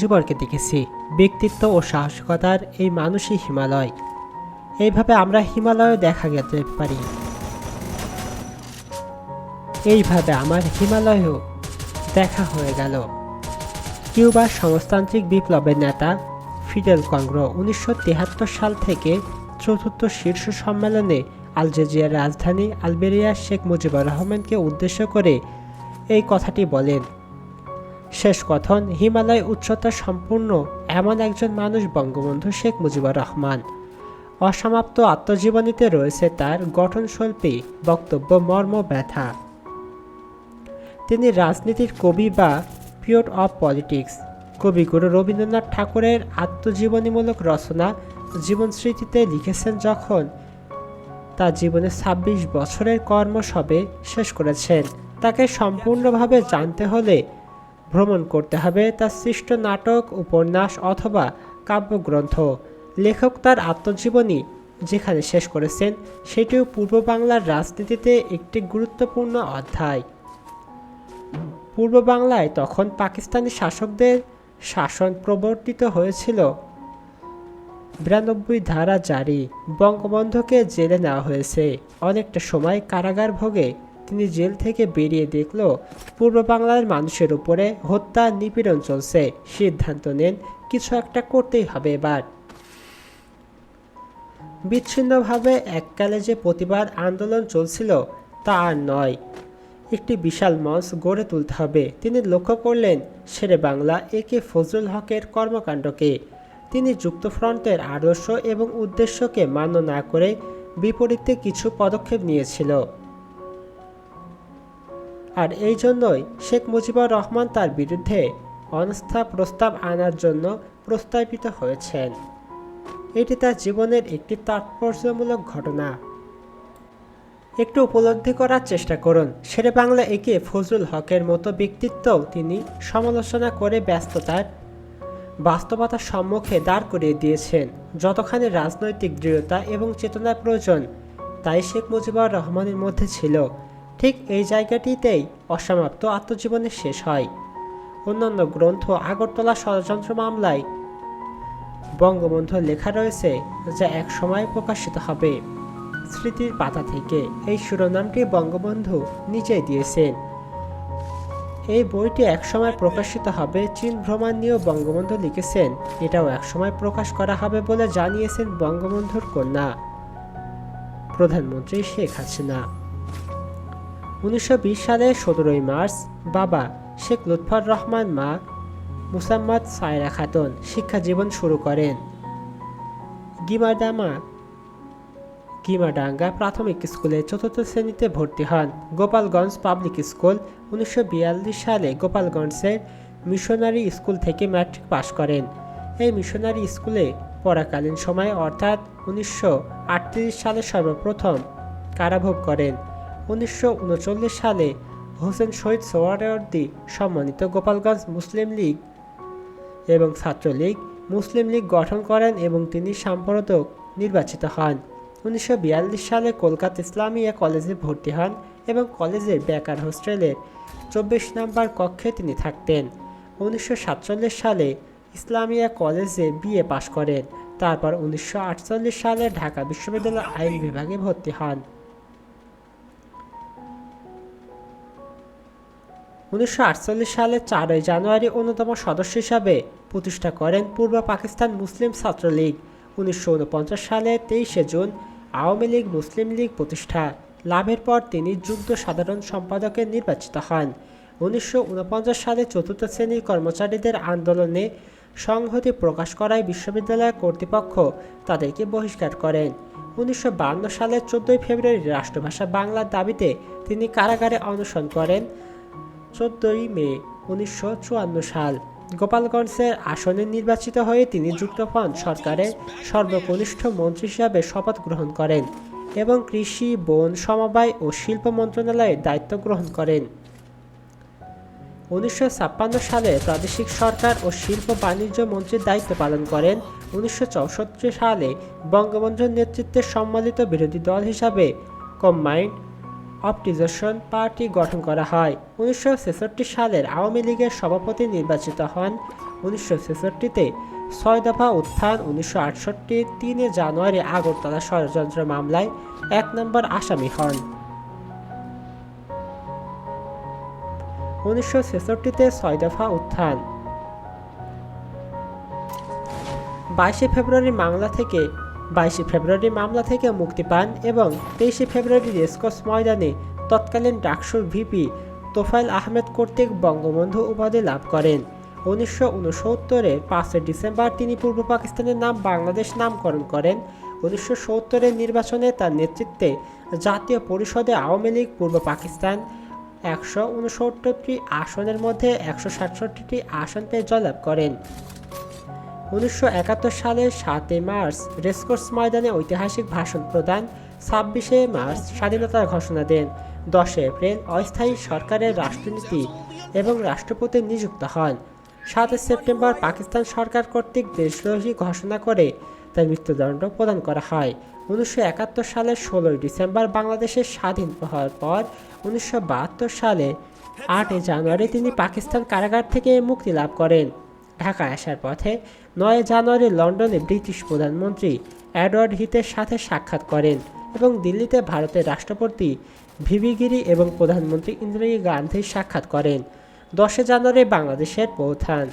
মুজিবরকে দেখেছি। ব্যক্তিত্ব ও সাহসিকতার এই মানুষই হিমালয়। এইভাবে আমরা হিমালয় দেখা যেতে পারি। এইভাবে আমার হিমালয়ও দেখা হয়ে গেল। কিউবার সমাজতান্ত্রিক বিপ্লবের নেতা ফিদেল কাস্ত্রো 1973 সাল থেকে চতুর্থ শীর্ষ সম্মেলনে আলজেরিয়ার রাজধানী আলবেরিয়ার শেখ মুজিবুর রহমানকে উদ্দেশ্য করে এই কথাটি বলেন। শেষ কথন, হিমালয় উচ্চতা সম্পূর্ণ এমন একজন মানুষ বঙ্গবন্ধু শেখ মুজিবুর রহমান। অসমাপ্ত আত্মজীবনীতে রয়েছে তার গঠনশিল্পী বক্তব্য, মর্ম, ব্যথা। তিনি রাজনীতির কবি বা পিওট অব পলিটিক্স। কবিগুরু রবীন্দ্রনাথ ঠাকুরের আত্মজীবনীমূলক রচনা জীবনস্মৃতিতে লিখেছেন যখন তার জীবনে ২৬ বছরের কর্ম সবে শেষ করেছেন। তাকে সম্পূর্ণভাবে জানতে হলে ভ্রমণ করতে হবে তার সৃষ্ট নাটক, উপন্যাস অথবা কাব্যগ্রন্থ। লেখক তার আত্মজীবনী যেখানে শেষ করেছেন সেটিও পূর্ব বাংলার রাজনীতিতে একটি গুরুত্বপূর্ণ অধ্যায়। পূর্ব বাংলায় তখন পাকিস্তানি শাসকদের শাসন প্রবর্তিত হয়েছিল। ৯২ ধারা জারি। বঙ্গবন্ধুকে জেলে নেওয়া হয়েছে। অনেকটা সময় কারাগার ভোগে তিনি জেল থেকে বেরিয়ে দেখল পূর্ব বাংলার মানুষের উপরে হত্যা, নিপীড়ন চলছে। সিদ্ধান্ত নেন কিছু একটা করতেই হবে এবার। বিচ্ছিন্নভাবে এককালে যে প্রতিবাদ আন্দোলন চলছিল তা আর নয়, একটি বিশাল মঞ্চ গড়ে তুলতে হবে। তিনি লক্ষ্য করলেন শেরে বাংলা একে ফজলুল হকের কর্মকাণ্ডকে। তিনি যুক্তফ্রন্টের আদর্শ এবং উদ্দেশ্যকে মান্য না করে বিপরীতে কিছু পদক্ষেপ নিয়েছিল। আর এই জন্যই শেখ মুজিবুর রহমান তার বিরুদ্ধে অনাস্থা প্রস্তাব আনার জন্য প্রস্তাবিত হয়েছেন। এটি তার জীবনের একটি তাৎপর্যমূলক ঘটনা। একটু উপলব্ধি করার চেষ্টা করুন। শেরে বাংলা একে ফজলুল হকের মতো ব্যক্তিত্বও তিনি সমালোচনা করে ব্যস্ততার বাস্তবতার সম্মুখে দাঁড় করিয়ে দিয়েছেন। যতখানি রাজনৈতিক দৃঢ়তা এবং চেতনার প্রয়োজন তাই শেখ মুজিবুর রহমানের মধ্যে ছিল। ঠিক এই জায়গাটিতেই অসমাপ্ত আত্মজীবনী শেষ হয়। অন্যান্য গ্রন্থ আগরতলা ষড়যন্ত্র মামলায় বঙ্গবন্ধু লেখা রয়েছে যা এক সময় প্রকাশিত হবে। স্মৃতির পাতা থেকে এই শিরোনামটি বঙ্গবন্ধু নিজেই দিয়েছেন। এই বইটি একসময় প্রকাশিত হবে। চীন ভ্রমণ নিয়েও বঙ্গবন্ধু লিখেছেন, এটাও একসময় প্রকাশ করা হবে বলে জানিয়েছেন বঙ্গবন্ধুর কন্যা প্রধানমন্ত্রী শেখ হাসিনা। ১৯২০ সালের ১৭ই মার্চ বাবা শেখ লুৎফর রহমান, মা মুসাম্মদ সায়রা খাতুন শিক্ষা জীবন শুরু করেন গিমাডাঙ্গা প্রাথমিক স্কুলে। চতুর্থ শ্রেণীতে ভর্তি হন গোপালগঞ্জ পাবলিক স্কুল। ১৯৪২ সালে গোপালগঞ্জের মিশনারি স্কুল থেকে ম্যাট্রিক পাশ করেন। এই মিশনারি স্কুলে পড়াকালীন সময়ে অর্থাৎ ১৯৩৮ সালে সর্বপ্রথম কারাভোগ করেন। ১৯৩৯ সালে হোসেন শহীদ সোহরাওয়ার্দী সম্মানিত গোপালগঞ্জ মুসলিম লীগ এবং ছাত্রলীগ মুসলিম লীগ গঠন করেন এবং তিনি সম্পাদক নির্বাচিত হন। ১৯৪২ সালে কলকাতা ইসলামিয়া কলেজে ভর্তি হন এবং কলেজের বেকার হোস্টেলের ২৪ নম্বর কক্ষে তিনি থাকতেন। ১৯৪৭ সালে ইসলামিয়া কলেজে বিএ পাশ করেন। তারপর ১৯৪৮ সালে ঢাকা বিশ্ববিদ্যালয় আইন বিভাগে ভর্তি হন। ১৯৪৮ সালে ৪ জানুয়ারি অন্যতম সদস্য হিসাবে প্রতিষ্ঠা করেন পূর্ব পাকিস্তান মুসলিম ছাত্রলীগ। ১৯৪৯ সালে ২৩ জুন আওয়ামী লীগ মুসলিম লীগ প্রতিষ্ঠা লাভের পর তিনি যুগ্ম সাধারণ সম্পাদকে নির্বাচিত হন। ১৯৪৯ সালে চতুর্থ শ্রেণীর কর্মচারীদের আন্দোলনে সংহতি প্রকাশ করায় বিশ্ববিদ্যালয় কর্তৃপক্ষ তাদেরকে বহিষ্কার করেন। ১৯৫২ সালের ১৪ ফেব্রুয়ারি রাষ্ট্রভাষা বাংলার দাবিতে তিনি কারাগারে অনশন করেন। ১৪ মে ১৯৫৪ সাল গোপালগঞ্জের আসনে নির্বাচিত হয়ে তিনি যুক্তফ্রন্ট সরকারের সর্বকনিষ্ঠ মন্ত্রী হিসাবে শপথ গ্রহণ করেন এবং কৃষি, বন, সমবায় ও শিল্প মন্ত্রণালয়ের দায়িত্ব গ্রহণ করেন। ১৯৫৬ সালে প্রাদেশিক সরকার ও শিল্প বাণিজ্য মন্ত্রীর দায়িত্ব পালন করেন। ১৯৬৪ সালে বঙ্গবন্ধুর নেতৃত্বে সম্মিলিত বিরোধী দল হিসাবে কম্বাইন্ড অপটিজেশন পার্টি গঠন করা হয়। 1966 সালের আওয়ামী লীগের সভাপতি নির্বাচিত হন। 1966-তে 6 দফা উত্থান, 1968 3 জানুয়ারি আগরতলা ষড়যন্ত্র মামলায় 1 নম্বর আসামি হন। 1966-তে 6 দফা উত্থান। 22 ফেব্রুয়ারি মামলা থেকে মুক্তি পান এবং 23 ফেব্রুয়ারি রেসকোর্স ময়দানে তৎকালীন ডাকসুর ভিপি তোফায়েল আহমেদ কর্তৃক বঙ্গবন্ধু উপাধি লাভ করেন। 1969-এর 5 ডিসেম্বর তিনি পূর্ব পাকিস্তানের নাম বাংলাদেশ নামকরণ করেন। 1970-এর নির্বাচনে তার নেতৃত্বে জাতীয় পরিষদে আওয়ামী লীগ পূর্ব পাকিস্তান 169টি আসনের মধ্যে 167টি আসন পেয়ে জয়লাভ করেন। 1971 সালের 7 মার্চ রেসকোর্স ময়দানে ঐতিহাসিক ভাষণ প্রদান, 26 মার্চ স্বাধীনতার ঘোষণা দেন। 10 এপ্রিল অস্থায়ী সরকারের রাষ্ট্রনীতি এবং রাষ্ট্রপতি নিযুক্ত হন। 7 সেপ্টেম্বর পাকিস্তান সরকার কর্তৃক দেশদ্রোহী ঘোষণা করে তার মৃত্যুদণ্ড প্রদান করা হয়। 1971 সালের 16 ডিসেম্বর বাংলাদেশের স্বাধীন হওয়ার পর 1972 সালে 8 জানুয়ারি তিনি পাকিস্তান কারাগার থেকে মুক্তি লাভ করেন। ঢাকায় আসার পথে 9 জানুয়ারি লন্ডনে ব্রিটিশ প্রধানমন্ত্রী এডওয়ার্ড হিথের সাথে সাক্ষাৎ করেন এবং দিল্লিতে ভারতের রাষ্ট্রপতি ভিভি গিরি এবং প্রধানমন্ত্রী ইন্দিরা গান্ধীর সাক্ষাৎ করেন। 10 জানুয়ারি বাংলাদেশের পৌঁছান।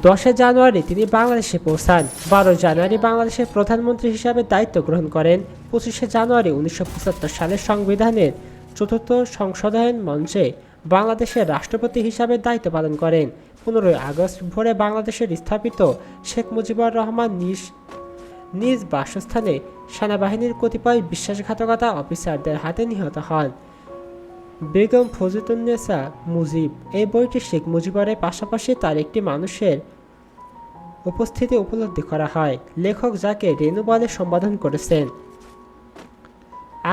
10 জানুয়ারি তিনি বাংলাদেশে পৌঁছান। 12 জানুয়ারি বাংলাদেশের প্রধানমন্ত্রী হিসাবে দায়িত্ব গ্রহণ করেন। 25 জানুয়ারি 1975 সালের সংবিধানের 4th সংশোধন মঞ্চে বাংলাদেশের রাষ্ট্রপতি হিসাবে দায়িত্ব পালন করেন। 15 আগস্ট ভোরে বাংলাদেশের স্থাপিত শেখ মুজিবুর রহমান নিজ বাসস্থানে সেনাবাহিনীর কতিপয় বিশ্বাসঘাতকতা অফিসারদের হাতে নিহত হন। বেগম ফজিলতুন্নেছা মুজিব এই বইটি শেখ মুজিবুরের পাশাপাশি তার একটি মানুষের উপস্থিতি উপলব্ধি করা হয়। লেখক যাকে রেনু বলে সম্বোধন করেছেন।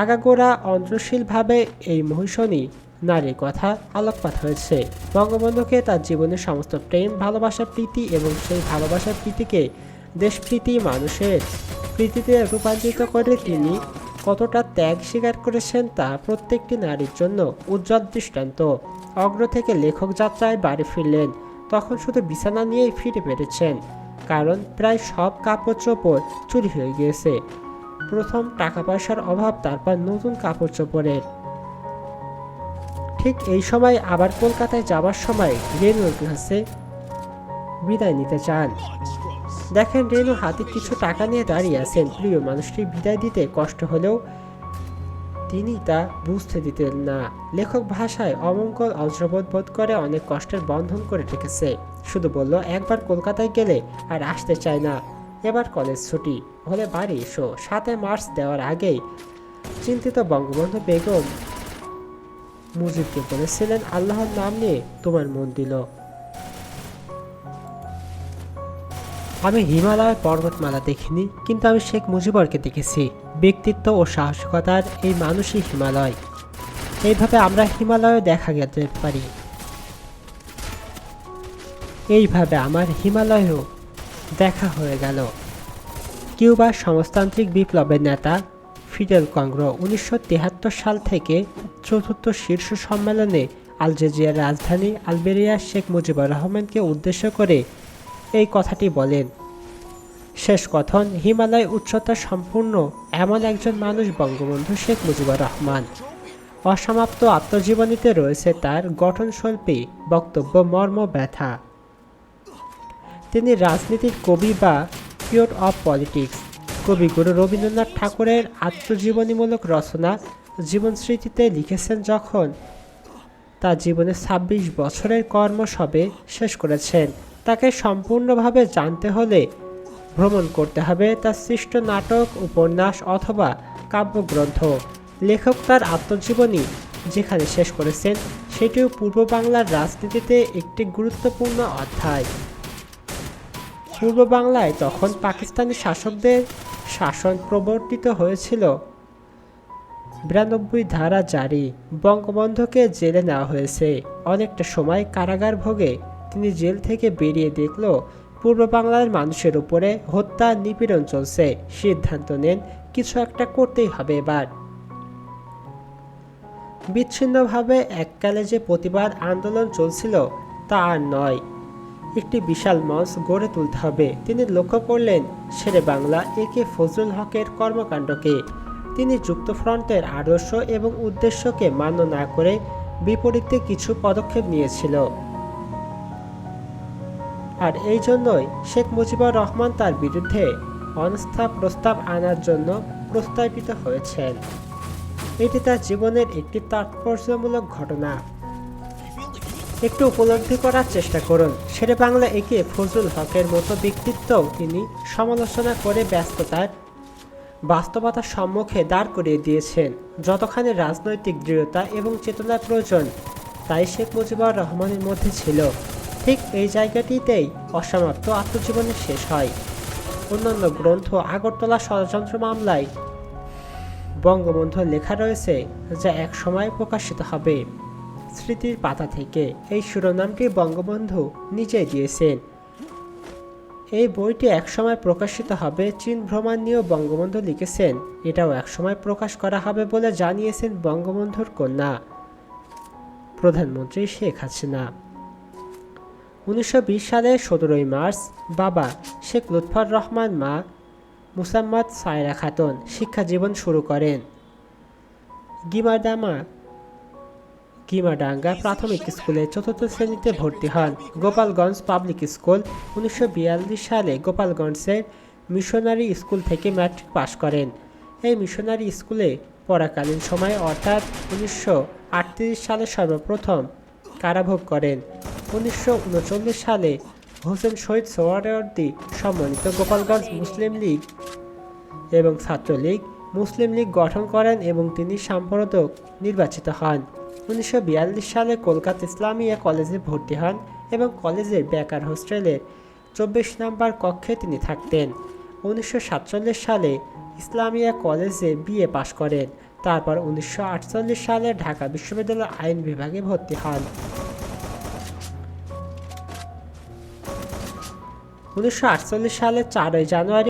আগাগোড়া অন্তশীলভাবে এই মহিষনী নারীর কথা আলোকপাত হয়েছে। বঙ্গবন্ধুকে তার জীবনের সমস্ত প্রেম, ভালোবাসা, প্রীতি এবং সেই ভালোবাসার প্রীতিকে দেশপ্রীতি, মানুষের প্রীতিতে রূপান্তরিত করে তিনি কতটা ত্যাগ স্বীকার করেছেন তা প্রত্যেকটি নারীর জন্য উজ্জ্বল দৃষ্টান্ত। অগ্র থেকে লেখক যাত্রায় বাড়ি ফিরলেন, তখন শুধু বিছানা নিয়েই ফিরে পেরেছেন, কারণ প্রায় সব কাপড় চোপড় চুরি হয়ে গিয়েছে। প্রথম টাকা পয়সার অভাব, তারপর নতুন কাপড় চোপড়ের। ঠিক এই সময় আবার কলকাতায় যাবার সময় রেনুর কাছে বিদায় নিতে চান। দেখেন রেনু হাতে কিছু টাকা নিয়ে দাঁড়িয়ে আছেন। প্রিয় মানুষটি বিদায় দিতে কষ্ট হলেও তিনি তা বুঝতে দিতেন না। লেখক ভাষায় অমঙ্গল অজ্রবোধ বোধ করে অনেক কষ্টের বন্ধন করে রেখেছে। শুধু বলল, একবার কলকাতায় গেলে আর আসতে চায় না, এবার কলেজ ছুটি হলে বাড়ি এসো। 7 মার্চ দেওয়ার আগেই চিন্তিত বঙ্গবন্ধু বেগম মুজিবকে বলেছিলেন, আল্লাহর নাম নিয়ে তোমার মন দিল। আমি হিমালয়ের পর্বতমালা দেখিনি, কিন্তু আমি শেখ মুজিবুরকে দেখেছি। ব্যক্তিত্ব ও সাহসিকতার এই মানুষই হিমালয়। এইভাবে আমরা হিমালয় দেখা যেতে পারি। এইভাবে আমার হিমালয়েও দেখা হয়ে গেল। কিউবার সমাজতান্ত্রিক বিপ্লবের নেতা ফিদেল কাস্ত্রো 1973 সাল থেকে 4th শীর্ষ সম্মেলনে আলজেরিয়ার রাজধানী আলবেরিয়ার শেখ মুজিবুর রহমানকে উদ্দেশ্য করে এই কথাটি বলেন। শেষ কথন, হিমালয় উচ্চতা সম্পূর্ণ এমন একজন মানুষ বঙ্গবন্ধু শেখ মুজিবুর রহমান। অসমাপ্ত আত্মজীবনীতে রয়েছে তার গঠনশিল্পী বক্তব্য, মর্ম, ব্যথা। তিনি রাজনীতির কবি বা পিওট অফ পলিটিক্স। কবিগুরু রবীন্দ্রনাথ ঠাকুরের আত্মজীবনীমূলক রচনা জীবনস্মৃতিতে লিখেছেন, যখন তার জীবনের 26 বছরের কর্ম সবে শেষ করেছেন। তাকে সম্পূর্ণভাবে জানতে হলে ভ্রমণ করতে হবে তার সৃষ্ট নাটক, উপন্যাস অথবা কাব্যগ্রন্থ। লেখক তার আত্মজীবনী যেখানে শেষ করেছেন সেটিও পূর্ব বাংলার রাজনীতিতে একটি গুরুত্বপূর্ণ অধ্যায়। পূর্ব বাংলায় তখন পাকিস্তানি শাসকদের শাসন প্রবর্তিত হয়েছিল। 92 ধারা জারি। বঙ্গবন্ধুকে জেলে নেওয়া হয়েছে। অনেকটা সময় কারাগার ভোগে তিনি জেল থেকে বেরিয়ে দেখল পূর্ব বাংলার মানুষের উপরে হত্যা, নিপীড়ন চলছে। সিদ্ধান্ত নেন কিছু একটা করতেই হবে এবার। বিচ্ছিন্নভাবে এককালে যে প্রতিবাদ আন্দোলন চলছিল তা আর নয়, একটি বিশাল মঞ্চ গড়ে তুলতে হবে। তিনি লক্ষ্য করলেন শেরে বাংলা একে ফজলুল হকের কর্মকাণ্ডকে। তিনি যুক্তফ্রন্টের আদর্শ এবং উদ্দেশ্যকে মান্য না করে বিপরীতে কিছু পদক্ষেপ নিয়েছিল। আর এই জন্যই শেখ মুজিবুর রহমান তার বিরুদ্ধে অনাস্থা প্রস্তাব আনার জন্য প্রস্তাবিত হয়েছেন। এটি তার জীবনের একটি তাৎপর্যমূলক ঘটনা। একটু উপলব্ধি করার চেষ্টা করুন, শেরে বাংলা একে ফজলুল হকের মতো ব্যক্তিত্বও তিনি সমালোচনা করে ব্যস্ততার বাস্তবতার সম্মুখে দাঁড় করিয়ে দিয়েছেন। যতখানি রাজনৈতিক দৃঢ়তা এবং চেতনার প্রয়োজন তাই শেখ মুজিবুর রহমানের মধ্যে ছিল। ঠিক এই জায়গাটিতেই অসমাপ্ত আত্মজীবনী শেষ হয়। অন্যান্য গ্রন্থ আগরতলা ষড়যন্ত্র মামলায় বঙ্গবন্ধুর লেখা রয়েছে, যা এক সময় প্রকাশিত হবে। স্মৃতির পাতা থেকে এই শিরোনামটি বঙ্গবন্ধু নিজেই দিয়েছেন। এই বইটি একসময় প্রকাশিত হবে। চীন ভ্রমণ নিয়েও বঙ্গবন্ধু লিখেছেন, এটাও একসময় প্রকাশ করা হবে বলে জানিয়েছেন বঙ্গবন্ধুর কন্যা প্রধানমন্ত্রী শেখ হাসিনা। 1920 সালের 17 মার্চ বাবা শেখ লুৎফর রহমান, মা মুসাম্মদ সায়রা খাতুন শিক্ষা জীবন শুরু করেন গিমাডাঙ্গা প্রাথমিক স্কুলে। 4th শ্রেণীতে ভর্তি হন গোপালগঞ্জ পাবলিক স্কুল। 1942 সালে গোপালগঞ্জের মিশনারি স্কুল থেকে ম্যাট্রিক পাশ করেন। এই মিশনারি স্কুলে পড়াকালীন সময়ে অর্থাৎ 1938 সালে সর্বপ্রথম কারাভোগ করেন। 1939 সালে হোসেন শহীদ সোহরাওয়ার্দী সম্মানিত গোপালগঞ্জ মুসলিম লীগ এবং ছাত্রলীগ মুসলিম লীগ গঠন করেন এবং তিনি সম্পাদক নির্বাচিত হন। 1942 সালে কলকাতা ইসলামিয়া কলেজে ভর্তি হন এবং কলেজের বেকার হোস্টেলের 24 নম্বর কক্ষে তিনি থাকতেন। 1947 সালে ইসলামিয়া কলেজে বিএ পাশ করেন। তারপর 1948 সালে ঢাকা বিশ্ববিদ্যালয়ের আইন বিভাগে ভর্তি হন। 1948 সালে 4 জানুয়ারি